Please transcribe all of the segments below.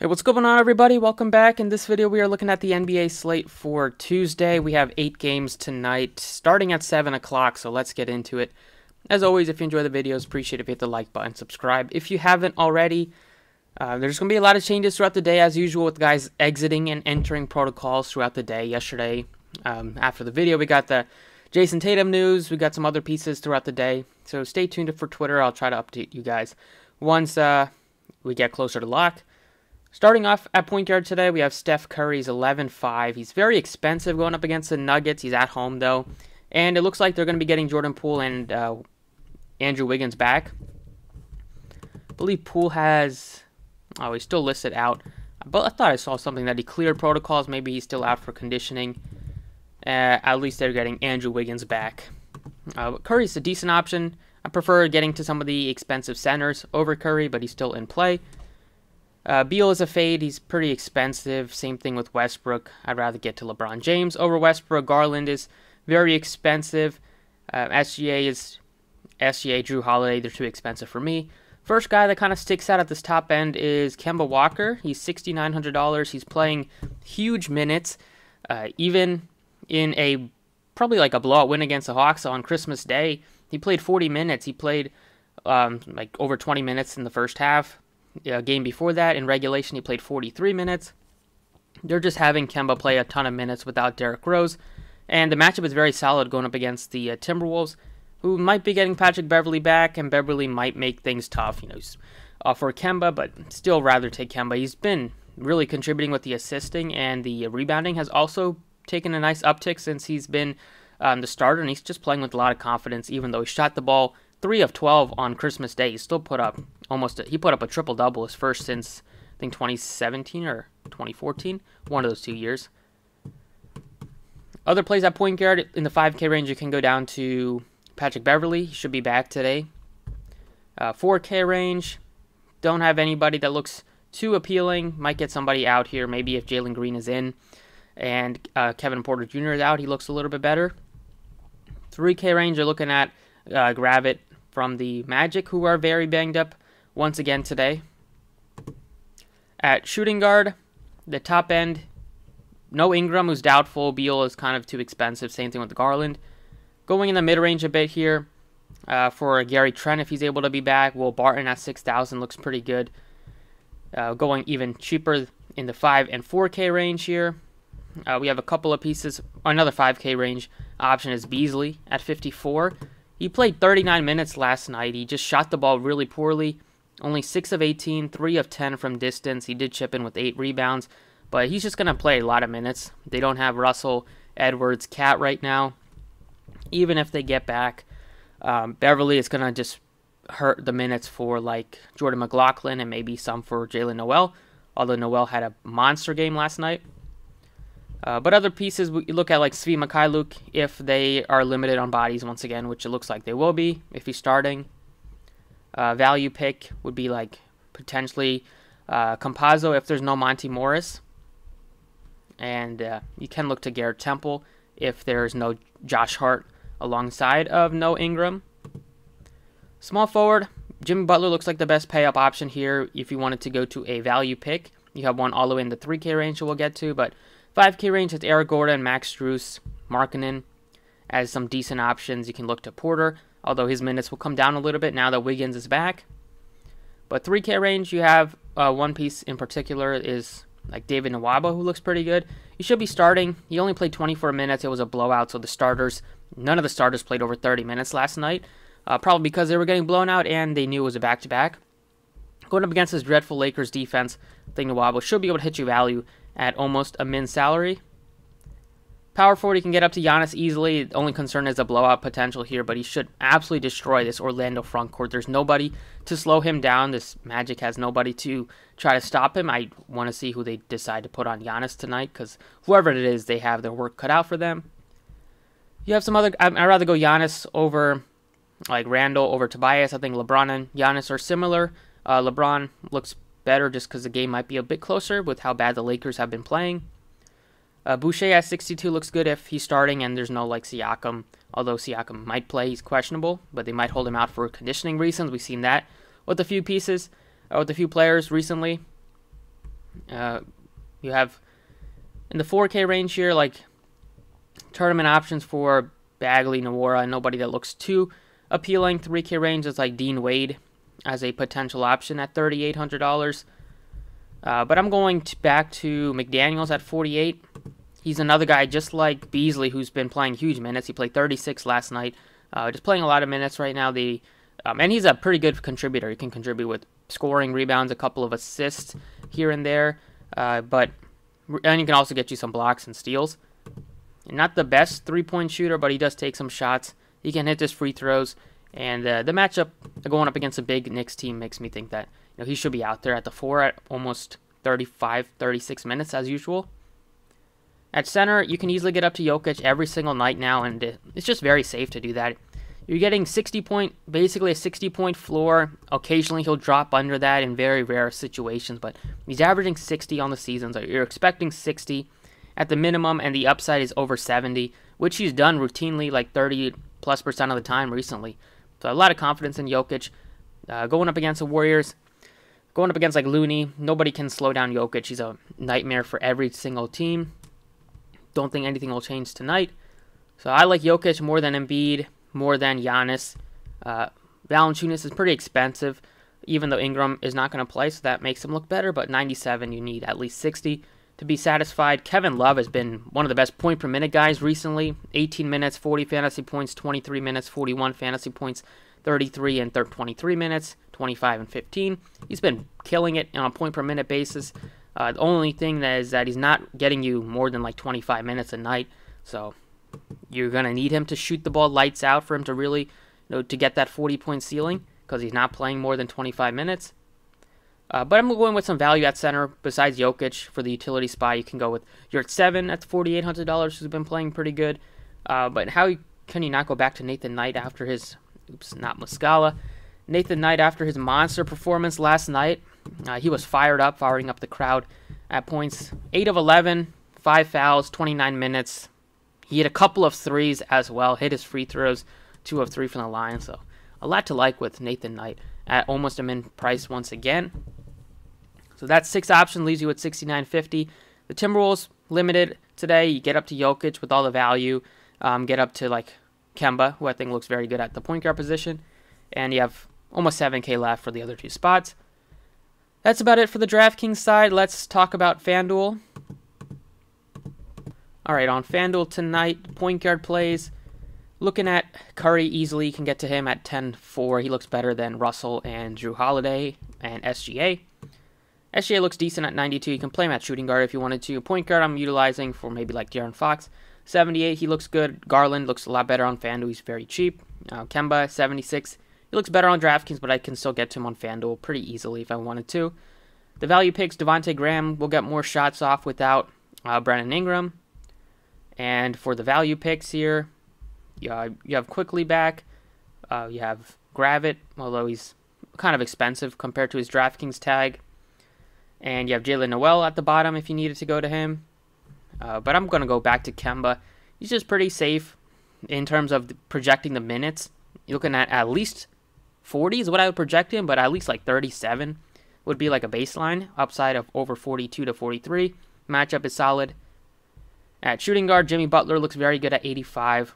Hey, what's going on, everybody? Welcome back. In this video, we are looking at the NBA slate for Tuesday. We have 8 games tonight, starting at 7 o'clock, so let's get into it. As always, if you enjoy the videos, appreciate it if you hit the like button, subscribe. If you haven't already, there's going to be a lot of changes throughout the day, as usual, with guys exiting and entering protocols throughout the day. Yesterday, after the video, we got the Jason Tatum news. We got some other pieces throughout the day, so stay tuned for Twitter. I'll try to update you guys once we get closer to lock. Starting off at point guard today, we have Steph Curry. He's 11-5. He's very expensive going up against the Nuggets. He's at home, though. And it looks like they're going to be getting Jordan Poole and Andrew Wiggins back. I believe Poole has... Oh, he's still listed out. But I thought I saw something that he cleared protocols. Maybe he's still out for conditioning. At least they're getting Andrew Wiggins back. Curry's a decent option. I prefer getting to some of the expensive centers over Curry, but he's still in play. Beal is a fade. He's pretty expensive. Same thing with Westbrook. I'd rather get to LeBron James over Westbrook. Garland is very expensive. SGA, Drew Holiday. They're too expensive for me. First guy that kind of sticks out at this top end is Kemba Walker. He's $6,900. He's playing huge minutes. Even in probably like a blowout win against the Hawks on Christmas Day, he played 40 minutes. He played like over 20 minutes in the first half. Game before that, in regulation, he played 43 minutes. They're just having Kemba play a ton of minutes without Derrick Rose. And the matchup is very solid going up against the Timberwolves, who might be getting Patrick Beverley back, and Beverley might make things tough, for Kemba, but still rather take Kemba. He's been really contributing with the assisting, and the rebounding has also taken a nice uptick since he's been the starter, and he's just playing with a lot of confidence, even though he shot the ball 3 of 12 on Christmas Day. He still put up he put up a triple-double, his first since, I think, 2017 or 2014, one of those 2 years. Other plays at point guard, in the 5K range, you can go down to Patrick Beverley. He should be back today. 4K range, don't have anybody that looks too appealing. Might get somebody out here, maybe if Jalen Green is in and Kevin Porter Jr. is out, he looks a little bit better. 3K range, you're looking at Gravit from the Magic, who are very banged up once again today. At shooting guard, the top end, no Ingram, who's doubtful. Beal is kind of too expensive. Same thing with Garland. Going in the mid-range a bit here for Gary Trent, if he's able to be back. Will Barton at 6,000 looks pretty good. Going even cheaper in the 5 and 4K range here. We have a couple of pieces. Another 5K range option is Beasley at 54. He played 39 minutes last night. He just shot the ball really poorly. Only 6 of 18, 3 of 10 from distance. He did chip in with 8 rebounds, but he's just going to play a lot of minutes. They don't have Russell, Edwards, Cat right now. Even if they get back, Beverley is going to just hurt the minutes for like Jordan McLaughlin and maybe some for Jalen Noel, although Noel had a monster game last night. But other pieces, we look at like Svi Mikhailuk, if they are limited on bodies once again, which it looks like they will be if he's starting. Value pick would be like potentially Campazzo if there's no Monty Morris. And you can look to Garrett Temple if there's no Josh Hart alongside of no Ingram. Small forward, Jimmy Butler looks like the best pay-up option here if you wanted to go to a value pick. You have one all the way in the 3K range we'll get to, but 5K range with Eric Gordon, Max Strus, Markkanen as some decent options. You can look to Porter, although his minutes will come down a little bit now that Wiggins is back. But 3K range, you have one piece in particular is like David Nwaba, who looks pretty good. He should be starting. He only played 24 minutes. It was a blowout, so none of the starters played over 30 minutes last night. Probably because they were getting blown out and they knew it was a back-to-back. Going up against this dreadful Lakers defense, I think Nwaba should be able to hit you value at almost a min salary. Power forward, you can get up to Giannis easily. The only concern is the blowout potential here, but he should absolutely destroy this Orlando front court. There's nobody to slow him down. This Magic has nobody to try to stop him. I want to see who they decide to put on Giannis tonight, because whoever it is, they have their work cut out for them. You have some other... I'd rather go Giannis over like Randall over Tobias. I think LeBron and Giannis are similar. LeBron looks better just because the game might be a bit closer with how bad the Lakers have been playing. Boucher at 62 looks good if he's starting and there's no like Siakam, although Siakam might play, he's questionable, but they might hold him out for conditioning reasons. We've seen that with a few pieces, with a few players recently. You have in the 4K range here, like tournament options for Bagley, Nwora, and nobody that looks too appealing. 3K range is like Dean Wade as a potential option at $3,800. But I'm going back to McDaniels at 48. He's another guy just like Beasley who's been playing huge minutes. He played 36 last night. Just playing a lot of minutes right now. And he's a pretty good contributor. He can contribute with scoring, rebounds, a couple of assists here and there. And he can also get you some blocks and steals. Not the best three-point shooter, but he does take some shots. He can hit his free throws. And the matchup going up against a big Knicks team makes me think that he should be out there at the 4 at almost 35, 36 minutes as usual. At center, you can easily get up to Jokic every single night now, and it's just very safe to do that. You're getting basically a 60-point floor. Occasionally he'll drop under that in very rare situations, but he's averaging 60 on the season, so you're expecting 60 at the minimum, and the upside is over 70, which he's done routinely like 30+% of the time recently. So a lot of confidence in Jokic. Going up against the Warriors, going up against like Looney, nobody can slow down Jokic. He's a nightmare for every single team. Don't think anything will change tonight. So I like Jokic more than Embiid, more than Giannis. Valanciunas is pretty expensive, even though Ingram is not going to play, so that makes him look better. But 97, you need at least 60 to be satisfied. Kevin Love has been one of the best point-per-minute guys recently. 18 minutes, 40 fantasy points, 23 minutes, 41 fantasy points, 33 and 23 minutes, 25 and 15. He's been killing it on a point-per-minute basis. The only thing is that he's not getting you more than like 25 minutes a night, so you're going to need him to shoot the ball lights out for him to really, to get that 40-point ceiling, because he's not playing more than 25 minutes. But I'm going with some value at center besides Jokic for the utility spot. You can go with Yurt 7 at $4,800, who's been playing pretty good. But how can you not go back to Nathan Knight after his, not Muscala, Nathan Knight after his monster performance last night? He was firing up the crowd at points. 8 of 11, 5 fouls, 29 minutes. He hit a couple of threes as well, hit his free throws, 2 of 3 from the line. So a lot to like with Nathan Knight at almost a min price once again. So that 6 option leaves you with $69.50. The Timberwolves limited today. You get up to Jokic with all the value. Get up to like Kemba, who I think looks very good at the point guard position. And you have almost $7K left for the other 2 spots. That's about it for the DraftKings side. Let's talk about FanDuel. All right, on FanDuel tonight, point guard plays. Looking at Curry, easily you can get to him at 10-4. He looks better than Russell and Drew Holiday and SGA. SGA looks decent at 92. You can play him at shooting guard if you wanted to. Point guard I'm utilizing for maybe like De'Aaron Fox. 78, he looks good. Garland looks a lot better on FanDuel. He's very cheap. Kemba, 76. He looks better on DraftKings, but I can still get to him on FanDuel pretty easily if I wanted to. The value picks, Devontae Graham will get more shots off without Brandon Ingram. And for the value picks here, you have Quickly back. You have Gravit, although he's kind of expensive compared to his DraftKings tag. And you have Jalen Noel at the bottom if you needed to go to him. But I'm going to go back to Kemba. He's just pretty safe in terms of projecting the minutes. You're looking at least 40 is what I would project him, but at least like 37 would be like a baseline. Upside of over 42 to 43. Matchup is solid. At shooting guard, Jimmy Butler looks very good at 85.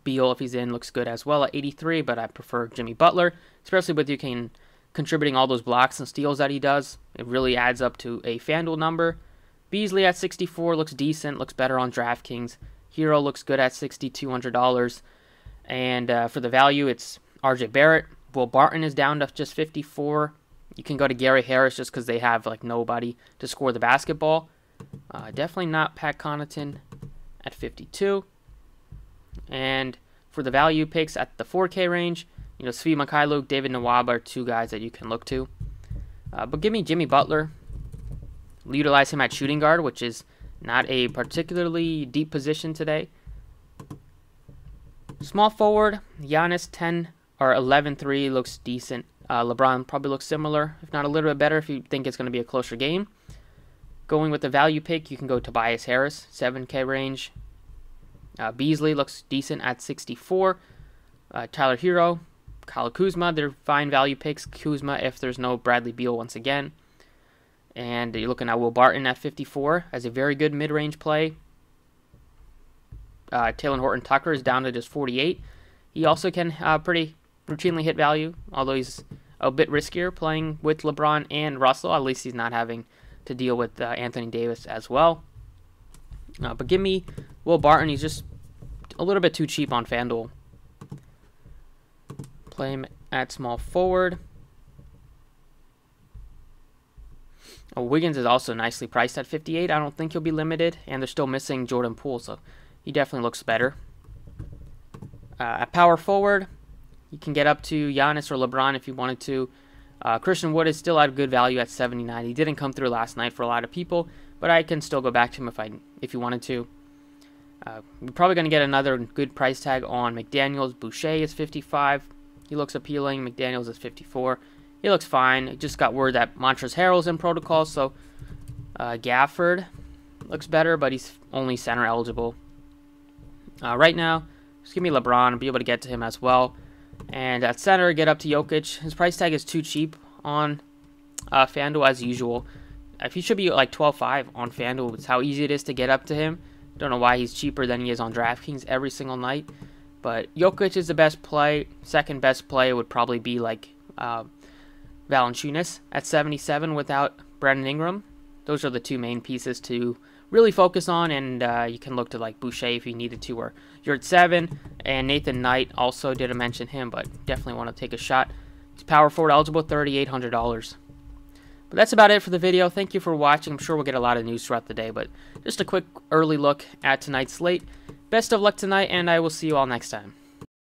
Beal, if he's in, looks good as well at 83, but I prefer Jimmy Butler, especially with contributing all those blocks and steals that he does. It really adds up to a FanDuel number. Beasley at 64 looks decent, looks better on DraftKings. Hero looks good at $6,200. And for the value, it's RJ Barrett. Will Barton is down to just 54. You can go to Gary Harris just because they have like nobody to score the basketball. Definitely not Pat Connaughton at 52. And for the value picks at the 4K range, Svi Mykhailiuk, David Nwaba are 2 guys that you can look to. But give me Jimmy Butler. Utilize him at shooting guard, which is not a particularly deep position today. Small forward, Giannis 10 or 11-3 looks decent. LeBron probably looks similar, if not a little bit better if you think it's going to be a closer game. Going with the value pick, you can go Tobias Harris, 7K range. Beasley looks decent at 64. Tyler Hero, Kyle Kuzma, they're fine value picks. Kuzma if there's no Bradley Beal once again. And you're looking at Will Barton at 54 as a very good mid-range play. Taylor Horton Tucker is down to just 48. He also can pretty routinely hit value, although he's a bit riskier playing with LeBron and Russell. At least he's not having to deal with Anthony Davis as well. But give me Will Barton. He's just a little bit too cheap on FanDuel. Play him at small forward. Wiggins is also nicely priced at 58. I don't think he'll be limited, and they're still missing Jordan Poole, so he definitely looks better. At power forward, you can get up to Giannis or LeBron if you wanted to. Christian Wood is still at good value at 79. He didn't come through last night for a lot of people, but I can still go back to him if you wanted to. We're probably going to get another good price tag on McDaniels. Boucher is 55. He looks appealing. McDaniels is 54. He looks fine. It just got word that Montrezl Harrell's in protocol, so Gafford looks better, but he's only center eligible. Right now, just give me LeBron and be able to get to him as well. And at center, get up to Jokic. His price tag is too cheap on FanDuel as usual. He should be like 12.5 on FanDuel. It's how easy it is to get up to him. Don't know why he's cheaper than he is on DraftKings every single night. But Jokic is the best play. Second best play would probably be like Valanciunas at 77 without Brandon Ingram. Those are the two main pieces to really focus on, and you can look to like Boucher if you needed to, or you're at 7, and Nathan Knight also didn't mention him, but definitely want to take a shot. He's power forward eligible, $3,800. But that's about it for the video. Thank you for watching. I'm sure we'll get a lot of news throughout the day, but just a quick early look at tonight's slate. Best of luck tonight, and I will see you all next time.